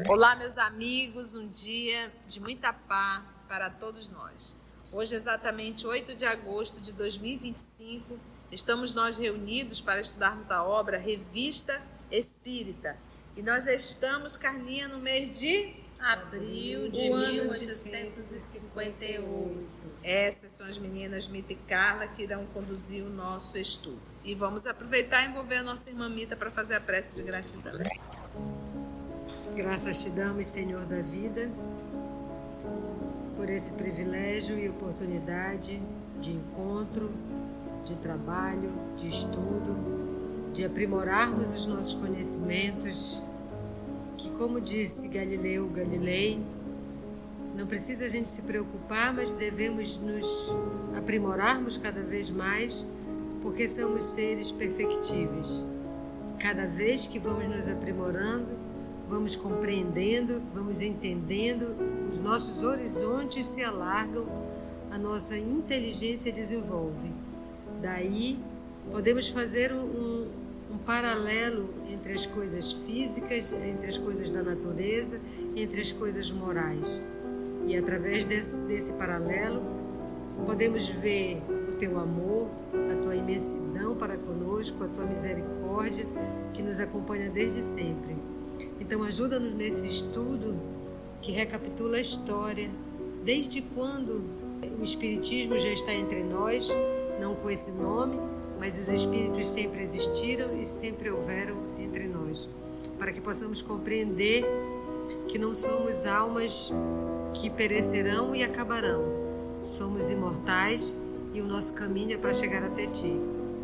Olá, meus amigos, um dia de muita paz para todos nós. Hoje, exatamente 8 de agosto de 2025, estamos nós reunidos para estudarmos a obra Revista Espírita. E nós estamos, Carlinha, no mês de abril de 1858. Essas são as meninas Mita e Carla que irão conduzir o nosso estudo. E vamos aproveitar e envolver a nossa irmã Mita para fazer a prece de gratidão. Graças te damos, Senhor da vida, por esse privilégio e oportunidade de encontro, de trabalho, de estudo, de aprimorarmos os nossos conhecimentos, que, como disse Galileu Galilei, não precisa a gente se preocupar, mas devemos nos aprimorarmos cada vez mais, porque somos seres perfectíveis. Cada vez que vamos nos aprimorando, vamos compreendendo, vamos entendendo, os nossos horizontes se alargam, a nossa inteligência desenvolve. Daí, podemos fazer um paralelo entre as coisas físicas, entre as coisas da natureza, entre as coisas morais. E através desse paralelo, podemos ver o teu amor, a tua imensidão para conosco, a tua misericórdia que nos acompanha desde sempre. Então ajuda-nos nesse estudo que recapitula a história, desde quando o Espiritismo já está entre nós, não com esse nome, mas os Espíritos sempre existiram e sempre houveram entre nós, para que possamos compreender que não somos almas que perecerão e acabarão, somos imortais e o nosso caminho é para chegar até Ti.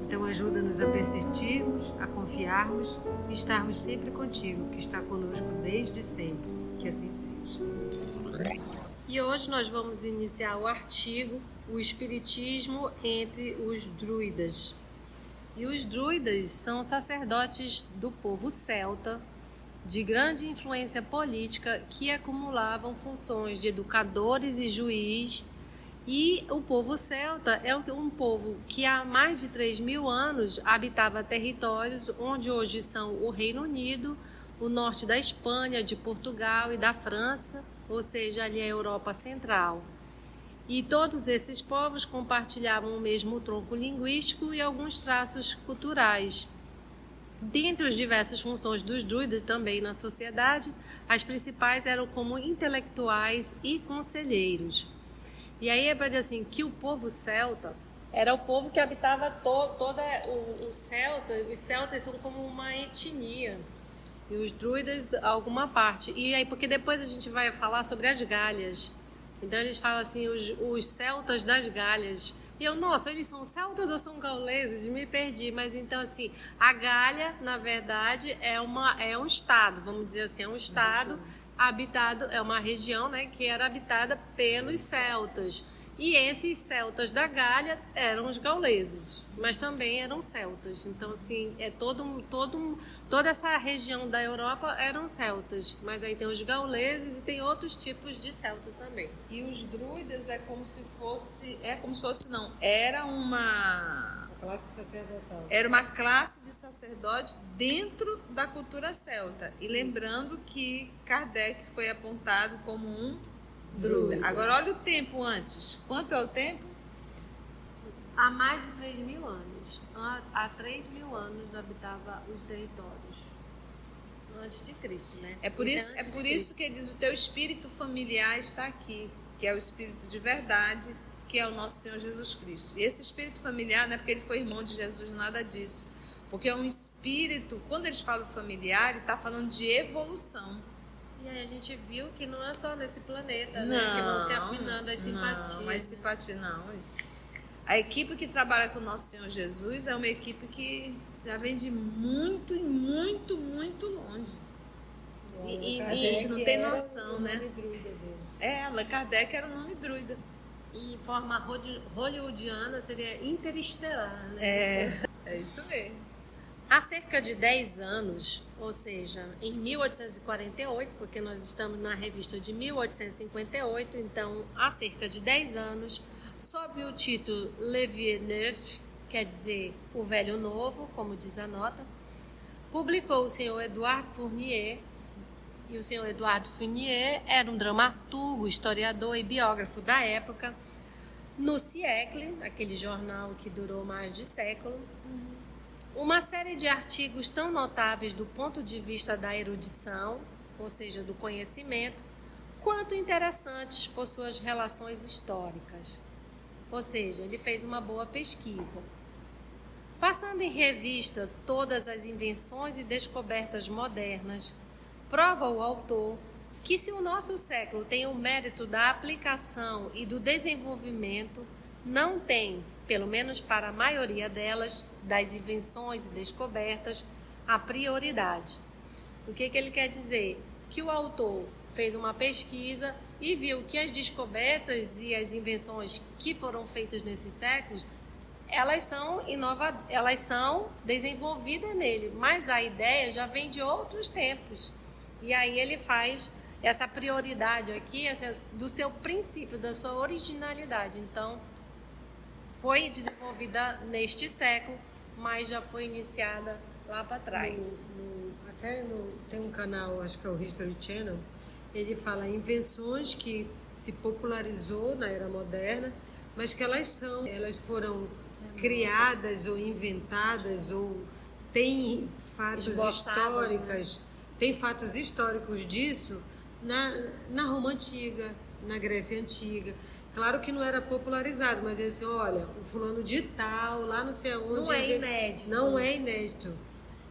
Então ajuda-nos a persistirmos, a confiarmos e estarmos sempre contigo, que está conosco desde sempre. Que assim seja. E hoje nós vamos iniciar o artigo O Espiritismo entre os Druidas. E os druidas são sacerdotes do povo celta, de grande influência política, que acumulavam funções de educadores e juiz. E o povo celta é um povo que há mais de 3.000 anos habitava territórios onde hoje são o Reino Unido, o norte da Espanha, de Portugal e da França, ou seja, ali a Europa Central. E todos esses povos compartilhavam o mesmo tronco linguístico e alguns traços culturais. Dentre as diversas funções dos druidas também na sociedade, as principais eram como intelectuais e conselheiros. E aí é para dizer assim, que o povo celta era o povo que habitava toda o celta. Os celtas são como uma etnia e os druidas alguma parte. E aí porque depois a gente vai falar sobre as Galhas. Então eles falam assim, os celtas das Galhas. E eu, nossa, eles são celtas ou são gauleses? Me perdi. Mas então assim, a Gália, na verdade, é um estado, vamos dizer assim, é um estado habitado, é uma região, né, que era habitada pelos celtas. E esses celtas da Gália eram os gauleses, mas também eram celtas. Então, assim, toda essa região da Europa eram celtas. Mas aí tem os gauleses e tem outros tipos de celtas também. E os druidas era uma Classe sacerdotal. Era uma classe de sacerdotes dentro da cultura celta. E lembrando que Kardec foi apontado como um druida. Agora, olha o tempo antes. Quanto é o tempo? Há mais de 3.000 anos. Há 3.000 anos habitava os territórios. Antes de Cristo, né? É por isso que ele diz: o teu espírito familiar está aqui, que é o espírito de verdade, que é o nosso Senhor Jesus Cristo. E esse espírito familiar não é porque ele foi irmão de Jesus, nada disso. Porque é um espírito, quando eles falam familiar, ele está falando de evolução. E aí a gente viu que não é só nesse planeta, né? Que vão se afinando as simpatias. Não, mas simpatia não. A equipe que trabalha com o nosso Senhor Jesus é uma equipe que já vem de muito e muito, muito longe. A gente não tem noção, né? Allan Kardec era o nome druida. E em forma hollywoodiana seria interestelar, né? É isso mesmo. Há cerca de 10 anos, ou seja, em 1848, porque nós estamos na revista de 1858, então há cerca de 10 anos, sob o título Le Vieux Neuf, quer dizer o Velho Novo, como diz a nota, publicou o senhor Edouard Fournier E o senhor Eduardo Fournier era um dramaturgo, historiador e biógrafo da época. No Siècle, aquele jornal que durou mais de século, uma série de artigos tão notáveis do ponto de vista da erudição, ou seja, do conhecimento, quanto interessantes por suas relações históricas. Ou seja, ele fez uma boa pesquisa. Passando em revista todas as invenções e descobertas modernas, prova o autor que se o nosso século tem o mérito da aplicação e do desenvolvimento, não tem, pelo menos para a maioria delas, das invenções e descobertas, a prioridade. O que ele quer dizer? Que o autor fez uma pesquisa e viu que as descobertas e as invenções que foram feitas nesses séculos, elas são desenvolvidas nele, mas a ideia já vem de outros tempos. E aí ele faz essa prioridade aqui do seu princípio, da sua originalidade. Então, foi desenvolvida neste século, mas já foi iniciada lá para trás. Tem um canal, acho que é o History Channel, ele fala invenções que se popularizou na era moderna, mas que elas foram criadas ou inventadas ou tem fatos históricos, tem fatos históricos disso na Roma Antiga, na Grécia Antiga. Claro que não era popularizado, mas é assim, olha, o fulano de tal, lá não sei aonde... Não é inédito. Não é inédito.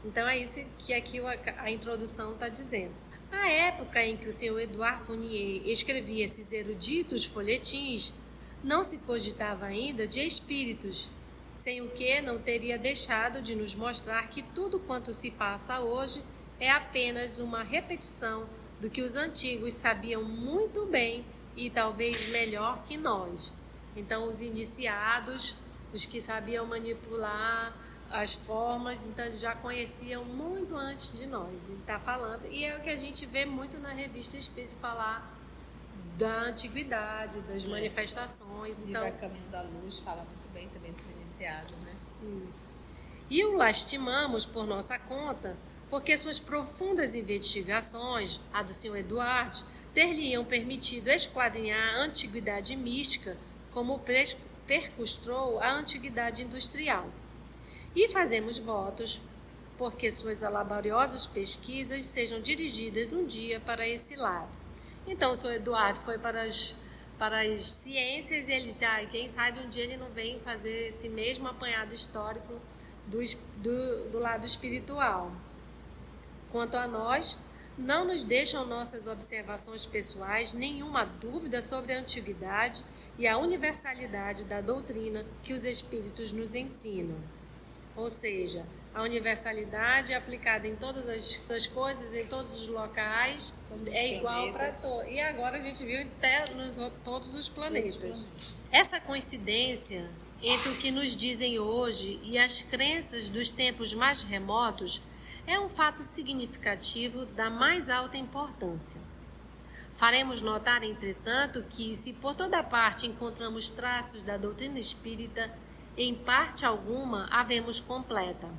Então é isso que aqui a introdução está dizendo. A época em que o senhor Eduardo Fournier escrevia esses eruditos folhetins, não se cogitava ainda de espíritos, sem o que não teria deixado de nos mostrar que tudo quanto se passa hoje é apenas uma repetição do que os antigos sabiam muito bem e talvez melhor que nós. Então, os iniciados, os que sabiam manipular as formas, então eles já conheciam muito antes de nós. Ele está falando, e é o que a gente vê muito na revista Espírito falar da antiguidade, das manifestações. Então, o livro Caminho da Luz fala muito bem também dos iniciados, né? Isso. E o lastimamos por nossa conta, porque suas profundas investigações, a do Sr. Eduardo, ter-lhe-iam permitido esquadrinhar a antiguidade mística como percustrou a antiguidade industrial. E fazemos votos porque suas laboriosas pesquisas sejam dirigidas um dia para esse lado. Então, o Sr. Eduardo foi para as ciências e ele já, quem sabe um dia ele não vem fazer esse mesmo apanhado histórico do lado espiritual. Quanto a nós, não nos deixam nossas observações pessoais nenhuma dúvida sobre a antiguidade e a universalidade da doutrina que os espíritos nos ensinam. Ou seja, a universalidade aplicada em todas as coisas, em todos os locais, é igual para todos. E agora a gente viu até todos os planetas. Essa coincidência entre o que nos dizem hoje e as crenças dos tempos mais remotos é um fato significativo da mais alta importância. Faremos notar, entretanto, que, se por toda parte encontramos traços da doutrina espírita, em parte alguma a vemos completa.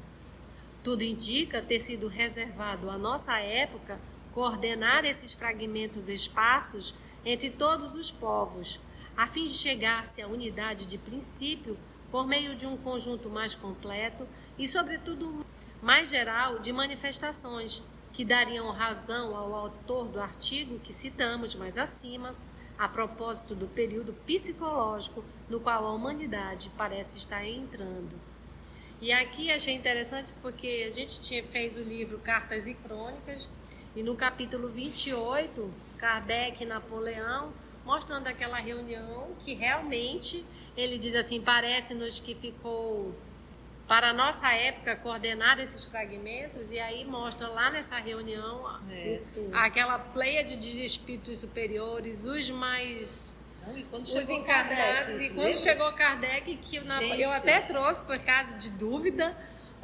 Tudo indica ter sido reservado à nossa época coordenar esses fragmentos esparsos entre todos os povos, a fim de chegar-se à unidade de princípio por meio de um conjunto mais completo e, sobretudo, mais geral de manifestações que dariam razão ao autor do artigo que citamos mais acima, a propósito do período psicológico no qual a humanidade parece estar entrando. E aqui achei interessante porque a gente fez o livro Cartas e Crônicas e no capítulo 28, Kardec e Napoleão, mostrando aquela reunião que realmente ele diz assim, parece-nos que ficou para a nossa época coordenar esses fragmentos, e aí mostra lá nessa reunião aquela pleiade de espíritos superiores, os mais os encarnados, Kardec, e quando chegou Kardec, que eu até trouxe por causa de dúvida,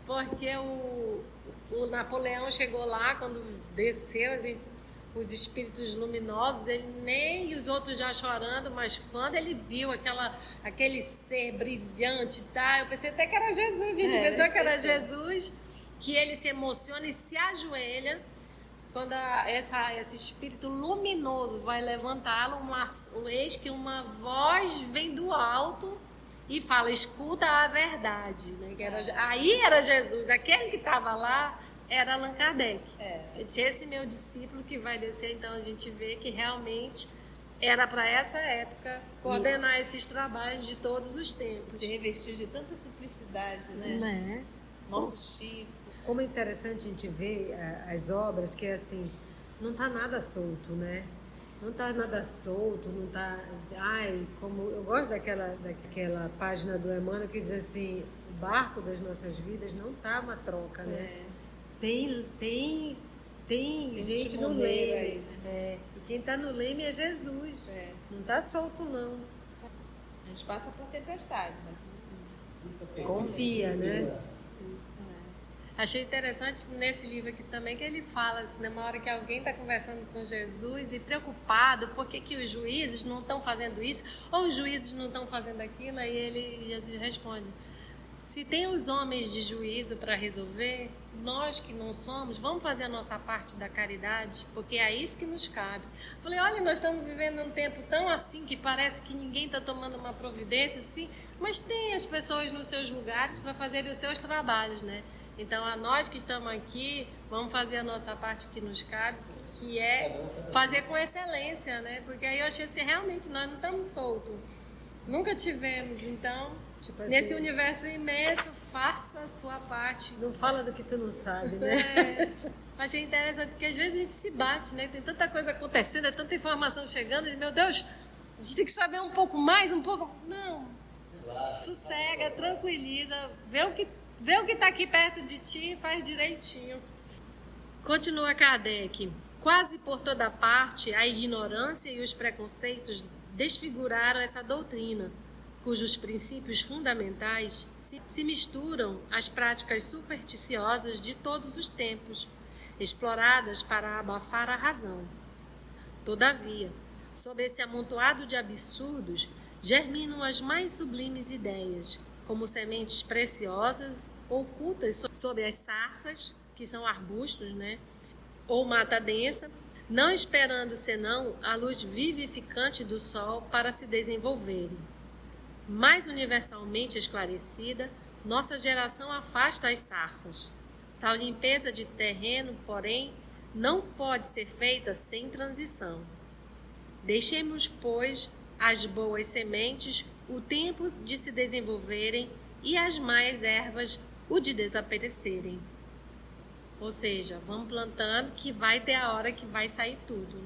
porque o Napoleão chegou lá, quando desceu os espíritos luminosos, ele nem os outros já chorando, mas quando ele viu aquele ser brilhante, tá? Eu pensei até que era Jesus, a gente pensou que era Jesus, que ele se emociona e se ajoelha quando esse espírito luminoso vai levantá-lo, eis que uma voz vem do alto e fala, escuta a verdade. Né? Aí era Jesus, aquele que estava lá era Allan Kardec. Esse meu discípulo que vai descer, então a gente vê que realmente era para essa época coordenar esses trabalhos de todos os tempos. Se revestiu de tanta simplicidade, né? Nosso Chico. Como é interessante a gente ver as obras que, assim, não está nada solto, né? Não está nada solto, não está... Ai, como... Eu gosto daquela página do Emmanuel que diz assim, o barco das nossas vidas não está uma troca, né? Tem gente no leme. Aí, né? E quem está no leme é Jesus. Não está solto, não. A gente passa por tempestade, mas... Confia, né? Achei interessante nesse livro aqui também que ele fala assim, numa hora que alguém está conversando com Jesus e preocupado, por que os juízes não estão fazendo isso, ou os juízes não estão fazendo aquilo, aí Jesus responde, se tem os homens de juízo para resolver, nós que não somos, vamos fazer a nossa parte da caridade, porque é isso que nos cabe. Falei, olha, nós estamos vivendo um tempo tão assim que parece que ninguém está tomando uma providência, assim, mas tem as pessoas nos seus lugares para fazerem os seus trabalhos, né? Então, a nós que estamos aqui, vamos fazer a nossa parte que nos cabe, que é fazer com excelência, né? Porque aí eu achei assim, realmente, nós não estamos soltos. Nunca tivemos, então, tipo assim, nesse universo imenso, faça a sua parte. Não fala do que tu não sabe, né? Achei interessante, porque às vezes a gente se bate, né? Tem tanta coisa acontecendo, é tanta informação chegando, e, meu Deus, a gente tem que saber um pouco mais, um pouco... Não, sossega, tranquiliza, vê o que está aqui perto de ti e faz direitinho. Continua Kardec. Quase por toda parte, a ignorância e os preconceitos desfiguraram essa doutrina, cujos princípios fundamentais se misturam às práticas supersticiosas de todos os tempos, exploradas para abafar a razão. Todavia, sob esse amontoado de absurdos, germinam as mais sublimes ideias, como sementes preciosas ocultas sob as sarças, que são arbustos, né? Ou mata densa, não esperando senão a luz vivificante do sol para se desenvolverem. Mais universalmente esclarecida, nossa geração afasta as sarças. Tal limpeza de terreno, porém, não pode ser feita sem transição. Deixemos, pois, as boas sementes o tempo de se desenvolverem e as más ervas o de desaparecerem. Ou seja, vamos plantando que vai ter a hora que vai sair tudo.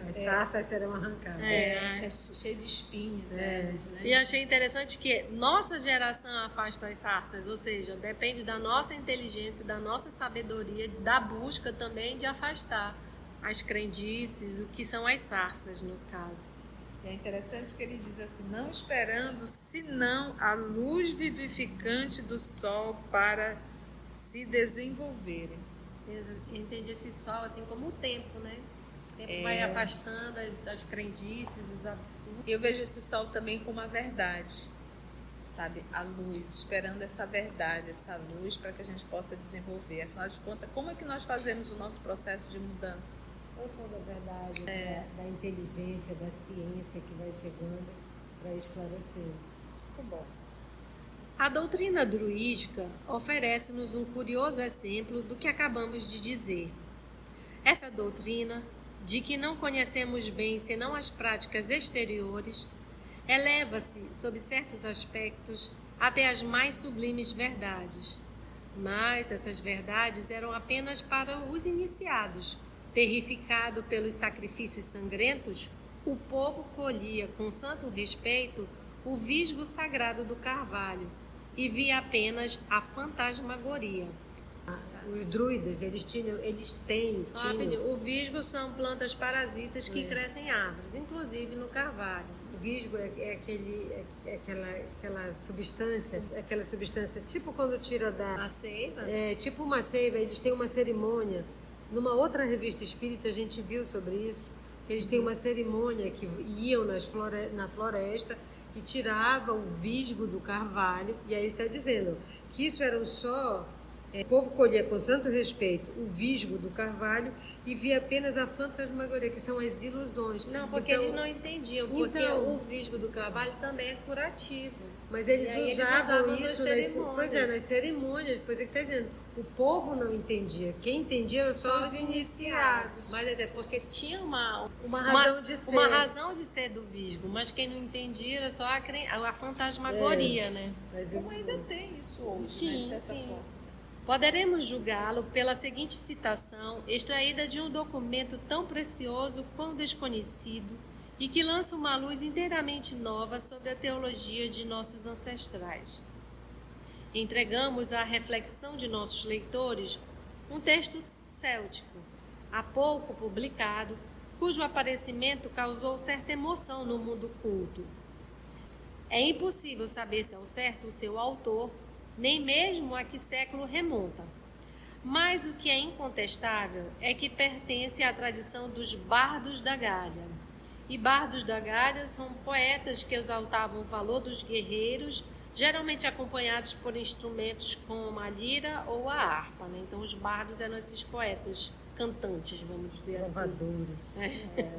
As sarças serão arrancadas. Cheio de espinhos. Né? E achei interessante que nossa geração afasta as sarças, ou seja, depende da nossa inteligência, da nossa sabedoria, da busca também de afastar as crendices, o que são as sarças no caso. É interessante que ele diz assim, não esperando senão a luz vivificante do sol para se desenvolverem. Eu entendi esse sol assim como o tempo, né? O tempo vai afastando as crendices, os absurdos. Eu vejo esse sol também como a verdade, sabe? A luz, esperando essa verdade, essa luz para que a gente possa desenvolver. Afinal de contas, como é que nós fazemos o nosso processo de mudança? O sol da verdade, da inteligência, da ciência que vai chegando para esclarecer. Muito bom. A doutrina druídica oferece-nos um curioso exemplo do que acabamos de dizer. Essa doutrina, de que não conhecemos bem senão as práticas exteriores, eleva-se, sob certos aspectos, até as mais sublimes verdades. Mas essas verdades eram apenas para os iniciados. Terrificado pelos sacrifícios sangrentos, o povo colhia com santo respeito o visgo sagrado do carvalho e via apenas a fantasmagoria. Os druidas, eles têm. O visgo são plantas parasitas que crescem em árvores, inclusive no carvalho. O visgo é aquela substância, tipo quando tira a seiva. É tipo uma seiva, eles têm uma cerimônia. Numa outra revista espírita a gente viu sobre isso. Eles têm uma cerimônia que iam na floresta e tiravam o visgo do carvalho. E aí ele está dizendo que isso eram só O povo colhia com santo respeito o visgo do carvalho e via apenas a fantasmagoria, que são as ilusões. Não, porque eles não entendiam, porque o visgo do carvalho também é curativo. Mas eles usavam isso nas cerimônias. Pois é que está dizendo, o povo não entendia. Quem entendia eram só os iniciados. Mas é porque tinha uma razão de ser do visgo, mas quem não entendia era só a fantasmagoria, né? Como ainda tem isso hoje, sim, né, de certa sim. forma. Poderemos julgá-lo pela seguinte citação, extraída de um documento tão precioso quanto desconhecido e que lança uma luz inteiramente nova sobre a teologia de nossos ancestrais. Entregamos à reflexão de nossos leitores um texto céltico, há pouco publicado, cujo aparecimento causou certa emoção no mundo culto. É impossível saber-se ao certo o seu autor, nem mesmo a que século remonta. Mas o que é incontestável é que pertence à tradição dos bardos da Gália. E bardos da Gália são poetas que exaltavam o valor dos guerreiros, geralmente acompanhados por instrumentos como a lira ou a harpa, né? Então os bardos eram esses poetas cantantes, vamos dizer Salvadores. assim.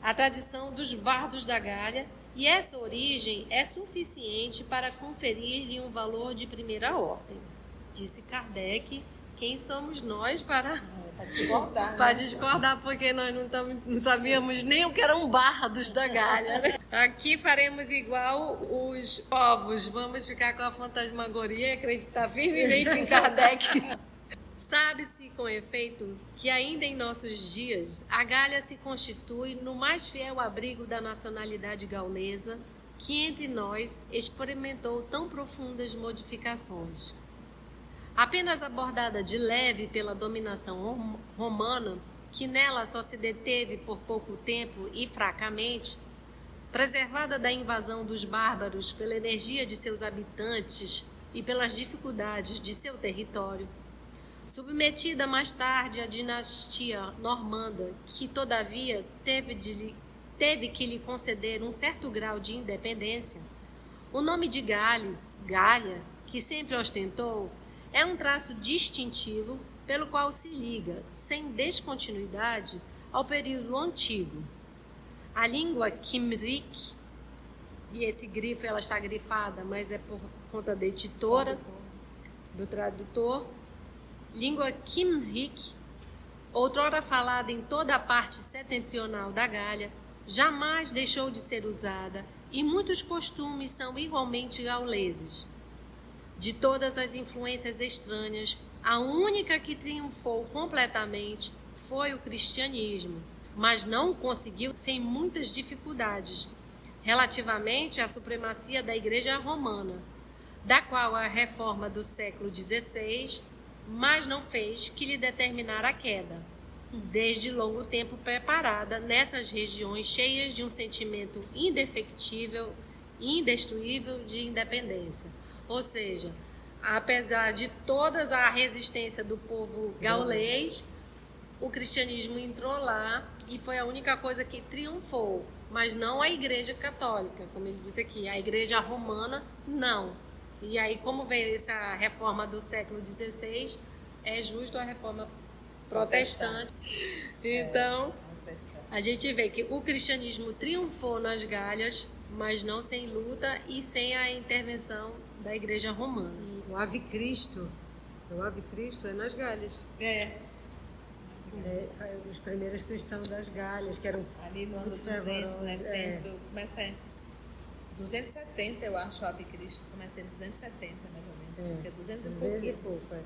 A tradição dos bardos da Gália, e essa origem é suficiente para conferir-lhe um valor de primeira ordem. Disse Kardec, quem somos nós para discordar, para discordar, porque nós não sabíamos nem o que eram bardos da Gália, né? Aqui faremos igual os povos, vamos ficar com a fantasmagoria e acreditar firmemente em Kardec. Sabe-se, com efeito, que ainda em nossos dias a Gália se constitui no mais fiel abrigo da nacionalidade gaulesa, que entre nós experimentou tão profundas modificações. Apenas abordada de leve pela dominação romana, que nela só se deteve por pouco tempo e fracamente, preservada da invasão dos bárbaros pela energia de seus habitantes e pelas dificuldades de seu território, submetida mais tarde à dinastia normanda, que todavia teve que lhe conceder um certo grau de independência, o nome de Gales, Gália, que sempre ostentou, é um traço distintivo pelo qual se liga, sem descontinuidade, ao período antigo. A língua Kimric, e esse grifo ela está grifada, mas é por conta da editora, do tradutor, língua Kimric, outrora falada em toda a parte setentrional da Gália, jamais deixou de ser usada e muitos costumes são igualmente gauleses. De todas as influências estranhas, a única que triunfou completamente foi o cristianismo, mas não o conseguiu sem muitas dificuldades, relativamente à supremacia da Igreja Romana, da qual a reforma do século XVI mas não fez que lhe determinar a queda, desde longo tempo preparada nessas regiões cheias de um sentimento indefectível e indestruível de independência. Ou seja, apesar de toda a resistência do povo gaulês, o cristianismo entrou lá e foi a única coisa que triunfou, mas não a Igreja Católica, como ele disse aqui, a Igreja Romana, não. E aí, como veio essa reforma do século XVI, é justo a reforma protestante. Então, a gente vê que o cristianismo triunfou nas Gálias, mas não sem luta e sem a intervenção da Igreja Romana. O Ave Cristo é nas Gálias. Os primeiros cristãos das Gálias, que eram ali no ano 200, né? Começa 270, eu acho, o Ave Cristo. Começa em 270, mais ou menos. Acho que é 200 e pouco.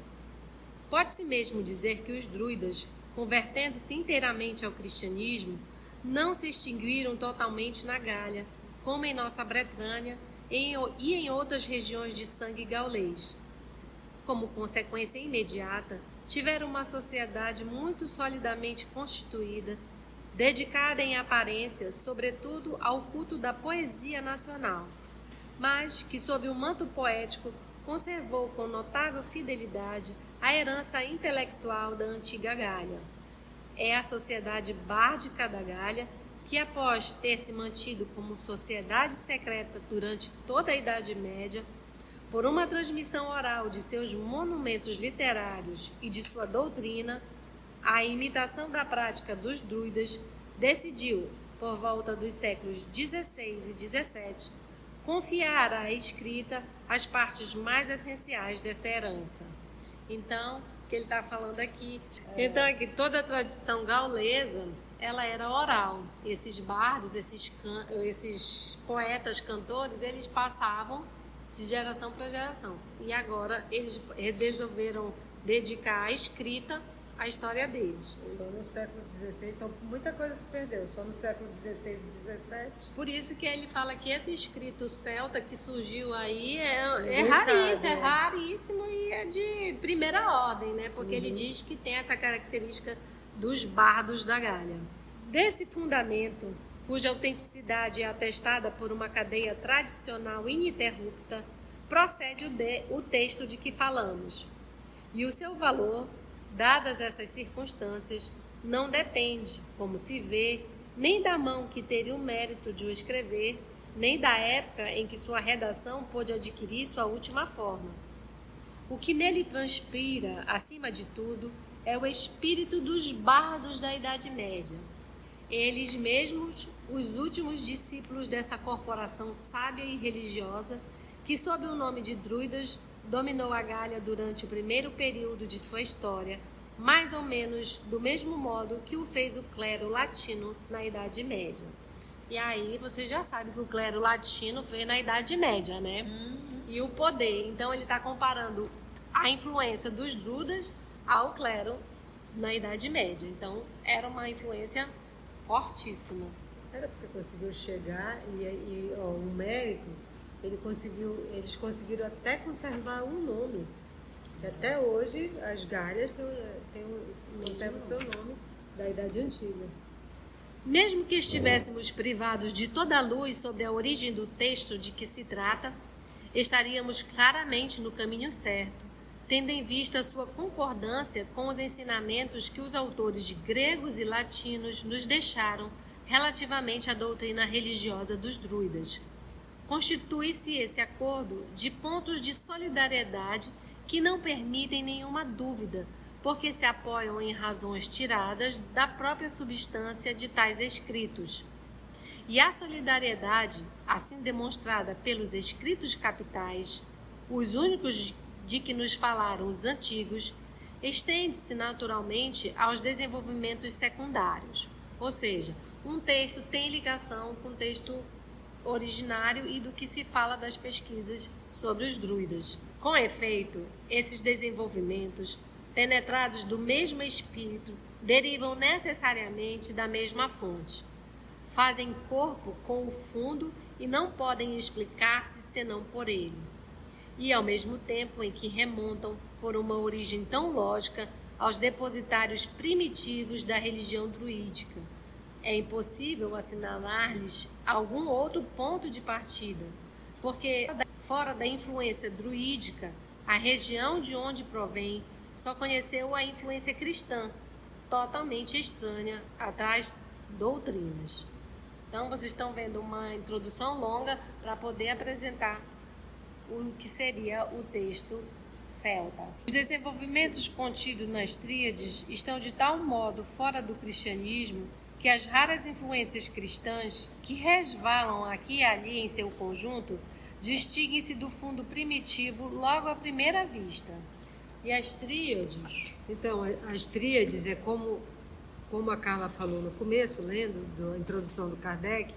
Pode-se mesmo dizer que os druidas, convertendo-se inteiramente ao cristianismo, não se extinguiram totalmente na Gália, como em nossa Bretanha e em outras regiões de sangue gaulês. Como consequência imediata, tiveram uma sociedade muito solidamente constituída, dedicada em aparência, sobretudo, ao culto da poesia nacional, mas que, sob o manto poético, conservou com notável fidelidade a herança intelectual da antiga Gália. É a sociedade bárdica da Gália que, após ter se mantido como sociedade secreta durante toda a Idade Média, Por uma transmissão oral de seus monumentos literários e de sua doutrina, a imitação da prática dos druidas decidiu, por volta dos séculos XVI e XVII, confiar à escrita as partes mais essenciais dessa herança. Então, o que ele está falando aqui? Então, é que toda a tradição gaulesa, ela era oral. Esses bardos, esses poetas, cantores, eles passavam de geração para geração. E agora eles resolveram dedicar à escrita a história deles. Só no século XVI, então muita coisa se perdeu, só no século XVI e XVII. Por isso que ele fala que esse escrito celta que surgiu aí sabe, é raríssimo e é de primeira ordem, né? Porque ele diz que tem essa característica dos bardos da Gália. Desse fundamento, cuja autenticidade é atestada por uma cadeia tradicional ininterrupta, procede o texto de que falamos. E o seu valor, dadas essas circunstâncias, não depende, como se vê, nem da mão que teve o mérito de o escrever, nem da época em que sua redação pôde adquirir sua última forma. O que nele transpira, acima de tudo, é o espírito dos bardos da Idade Média. Eles mesmos, os últimos discípulos dessa corporação sábia e religiosa, que sob o nome de druidas dominou a Gália durante o primeiro período de sua história, mais ou menos do mesmo modo que o fez o clero latino na Idade Média. E aí você já sabe que o clero latino veio na Idade Média, né? E o poder. Então ele está comparando a influência dos druidas ao clero na Idade Média. Então era uma influência fortíssima. Era porque conseguiu chegar e o mérito, eles conseguiram até conservar um nome. Que até hoje as Gálias conservam o seu nome da Idade Antiga. Mesmo que estivéssemos privados de toda a luz sobre a origem do texto de que se trata, estaríamos claramente no caminho certo, tendo em vista a sua concordância com os ensinamentos que os autores de gregos e latinos nos deixaram relativamente à doutrina religiosa dos druidas. Constitui-se esse acordo de pontos de solidariedade que não permitem nenhuma dúvida, porque se apoiam em razões tiradas da própria substância de tais escritos. E a solidariedade, assim demonstrada pelos escritos capitais, os únicos de que nos falaram os antigos, estende-se naturalmente aos desenvolvimentos secundários. Ou seja, um texto tem ligação com o texto originário e do que se fala das pesquisas sobre os druidas. Com efeito, esses desenvolvimentos, penetrados do mesmo espírito, derivam necessariamente da mesma fonte. Fazem corpo com o fundo e não podem explicar-se senão por ele. E ao mesmo tempo em que remontam, por uma origem tão lógica, aos depositários primitivos da religião druídica, é impossível assinalar-lhes algum outro ponto de partida, porque, fora da influência druídica, a região de onde provém só conheceu a influência cristã, totalmente estranha a tais doutrinas. Então, vocês estão vendo uma introdução longa para poder apresentar o que seria o texto celta. Os desenvolvimentos contidos nas tríades estão de tal modo fora do cristianismo que as raras influências cristãs que resvalam aqui e ali em seu conjunto distinguem-se do fundo primitivo logo à primeira vista. E as tríades? Então, as tríades é como a Carla falou no começo, lendo a introdução do Kardec,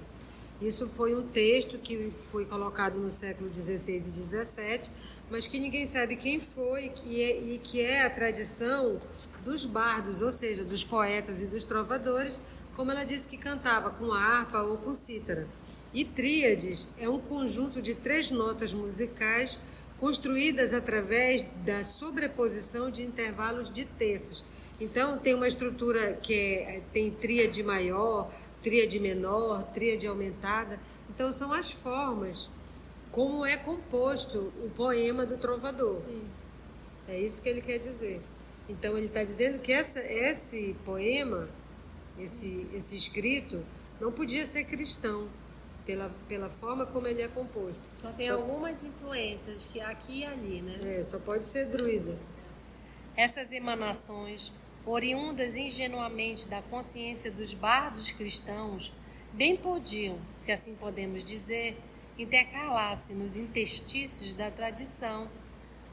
isso foi um texto que foi colocado no século XVI e XVII, mas que ninguém sabe quem foi e que é a tradição dos bardos, ou seja, dos poetas e dos trovadores, como ela disse que cantava com harpa ou com cítara. E tríades é um conjunto de 3 notas musicais construídas através da sobreposição de intervalos de terços. Então, tem uma estrutura que tem tríade maior, tríade menor, tríade aumentada. Então, são as formas como é composto o poema do trovador. Sim. É isso que ele quer dizer. Então, ele está dizendo que esse poema, esse escrito, não podia ser cristão, pela forma como ele é composto. Só tem algumas influências que aqui e ali, né? Só pode ser druida. Essas emanações, oriundas ingenuamente da consciência dos bardos cristãos, bem podiam, se assim podemos dizer, intercalar-se nos interstícios da tradição,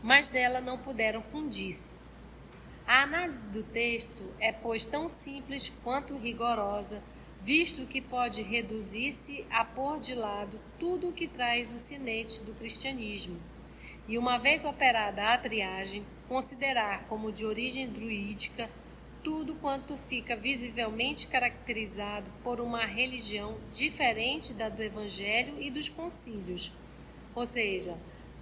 mas dela não puderam fundir-se. A análise do texto é, pois, tão simples quanto rigorosa, visto que pode reduzir-se a pôr de lado tudo o que traz o sinete do cristianismo, e, uma vez operada a triagem, considerar como de origem druídica tudo quanto fica visivelmente caracterizado por uma religião diferente da do Evangelho e dos concílios. Ou seja,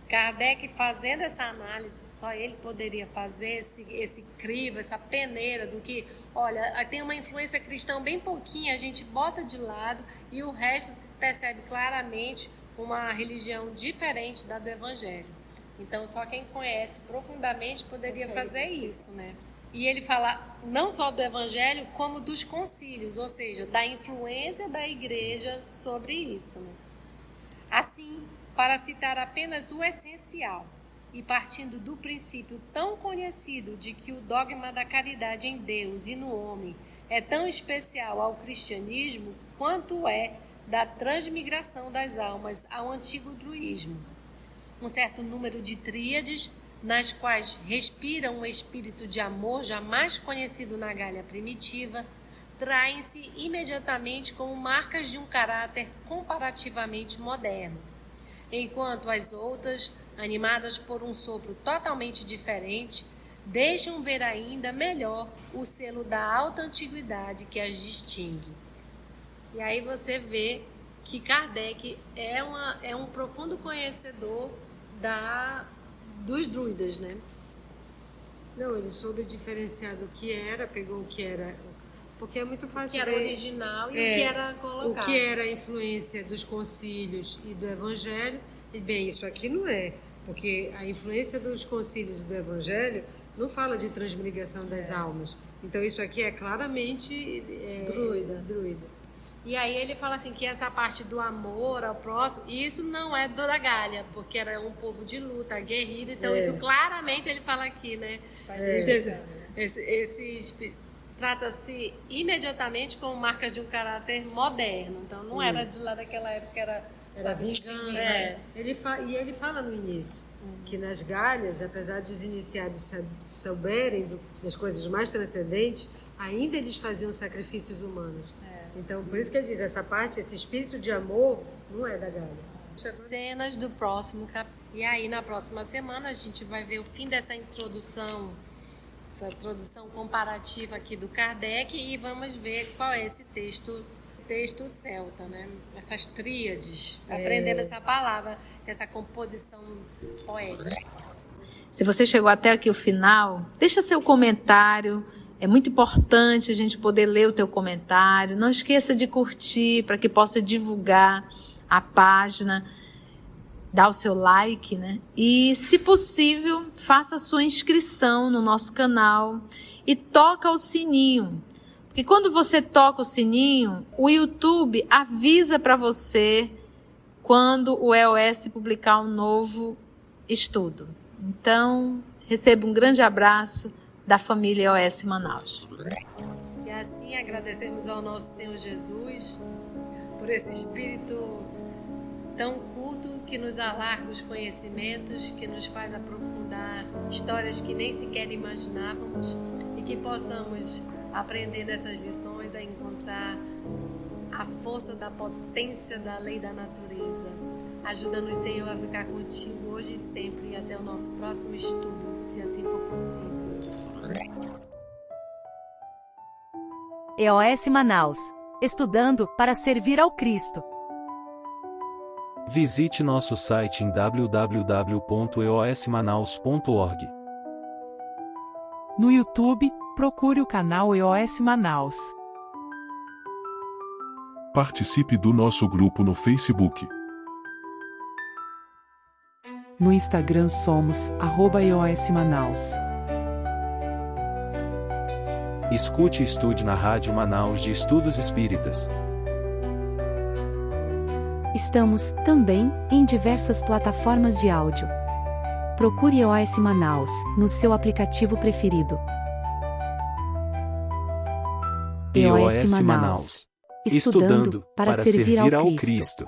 Kardec, fazendo essa análise, só ele poderia fazer esse crivo, essa peneira do que, olha, tem uma influência cristã bem pouquinha, a gente bota de lado e o resto se percebe claramente uma religião diferente da do Evangelho. Então, só quem conhece profundamente poderia fazer isso, né? E ele fala não só do Evangelho, como dos concílios, ou seja, da influência da Igreja sobre isso, né? Assim, para citar apenas o essencial, e partindo do princípio tão conhecido de que o dogma da caridade em Deus e no homem é tão especial ao cristianismo quanto é da transmigração das almas ao antigo druísmo. Um certo número de tríades, nas quais respira um espírito de amor jamais conhecido na Gália primitiva, traem-se imediatamente como marcas de um caráter comparativamente moderno, enquanto as outras, animadas por um sopro totalmente diferente, deixam ver ainda melhor o selo da alta antiguidade que as distingue. E aí você vê que Kardec é um profundo conhecedor dos druidas, né? Não, ele soube diferenciar do que era, pegou o que era, porque é muito fácil ver o que era original e o que era colocado. O que era a influência dos concílios e do Evangelho, e bem, isso aqui não é, porque a influência dos concílios e do Evangelho não fala de transmigração das almas. Então isso aqui é claramente druida. E aí ele fala assim que essa parte do amor ao próximo, isso não é da Gália, porque era um povo de luta, aguerrido, então isso claramente ele fala aqui, né? Trata-se imediatamente como marca de um caráter moderno, então não era de lá daquela época, era vingança. E ele fala no início que nas Gálias, apesar de os iniciados souberem das coisas mais transcendentes, ainda eles faziam sacrifícios humanos. Então, por isso que ele diz, essa parte, esse espírito de amor, não é da Gália. Cenas do próximo. E aí, na próxima semana, a gente vai ver o fim dessa introdução comparativa aqui do Kardec e vamos ver qual é esse texto celta, né? Essas tríades, aprendendo essa palavra, essa composição poética. Se você chegou até aqui o final, deixa seu comentário. É muito importante a gente poder ler o teu comentário. Não esqueça de curtir para que possa divulgar a página, dar o seu like, né? E, se possível, faça a sua inscrição no nosso canal e toca o sininho. Porque quando você toca o sininho, o YouTube avisa para você quando o EOS publicar um novo estudo. Então, receba um grande abraço da família EOS Manaus. E assim agradecemos ao nosso Senhor Jesus por esse espírito tão culto que nos alarga os conhecimentos, que nos faz aprofundar histórias que nem sequer imaginávamos e que possamos aprender nessas lições a encontrar a força da potência da lei da natureza. Ajuda-nos, Senhor, a ficar contigo hoje e sempre e até o nosso próximo estudo, se assim for possível. EOS Manaus. Estudando para servir ao Cristo. Visite nosso site em www.eosmanaus.org. No YouTube, procure o canal EOS Manaus. Participe do nosso grupo no Facebook. No Instagram somos @EOS Manaus. Escute e estude na Rádio Manaus de Estudos Espíritas. Estamos, também, em diversas plataformas de áudio. Procure EOS Manaus, no seu aplicativo preferido. EOS Manaus. Estudando para servir ao Cristo.